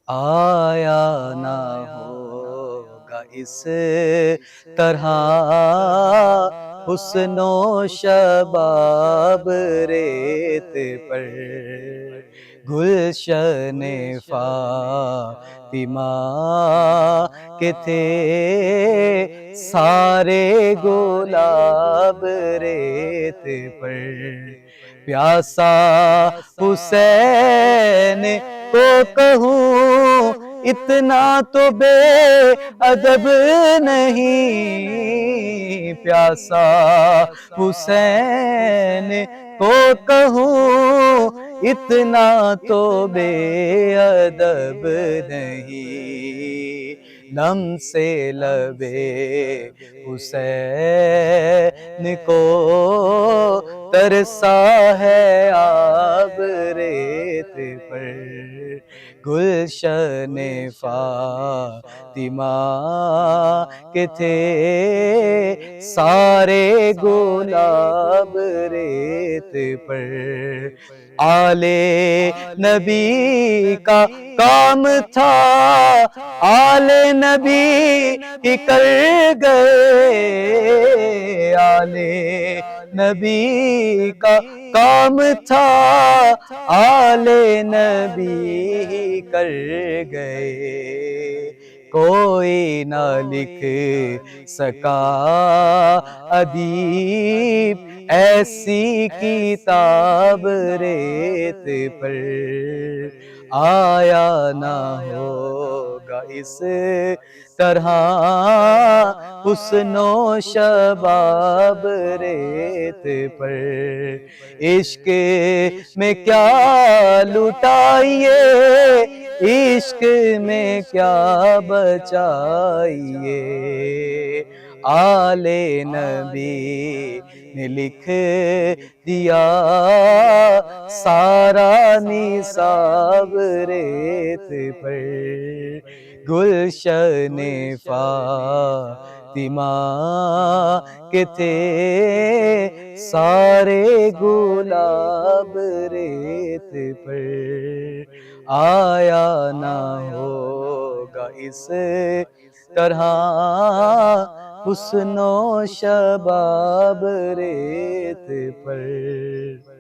آیا نہ ہوگا اس طرح حسن و شباب ریت پر، گلشن فاطمہ کے تھے سارے گلاب ریت پر، پیاسا حسین کو کہوں اتنا تو بے ادب نہیں، پیاسا حسین کو کہوں اتنا تو بے ادب نہیں، نم سے لبے حسین کو ترسا ہے آب ریت پر، گلشن فاطمہ کے تھے سارے گلاب ریت پر، آل نبی کا کام تھا آل نبی ہی کر گئے، آل نبی کا کام تھا آل نبی ہی کر گئے، کوئی نہ لکھ سکا ادیب ایسی کتاب ریت پر، آیا نہ ہوگا اس طرح حسن و شباب ریت پر، عشق میں کیا لٹائیے عشق میں کیا بچائیے، آل نبی نے لکھ دیا سارا نصاب ریت پر، گلشن فاطمہ کے تھے سارے گلاب ریت پر، آیا نہ ہوگا اس طرح حسن و شباب ریت پر۔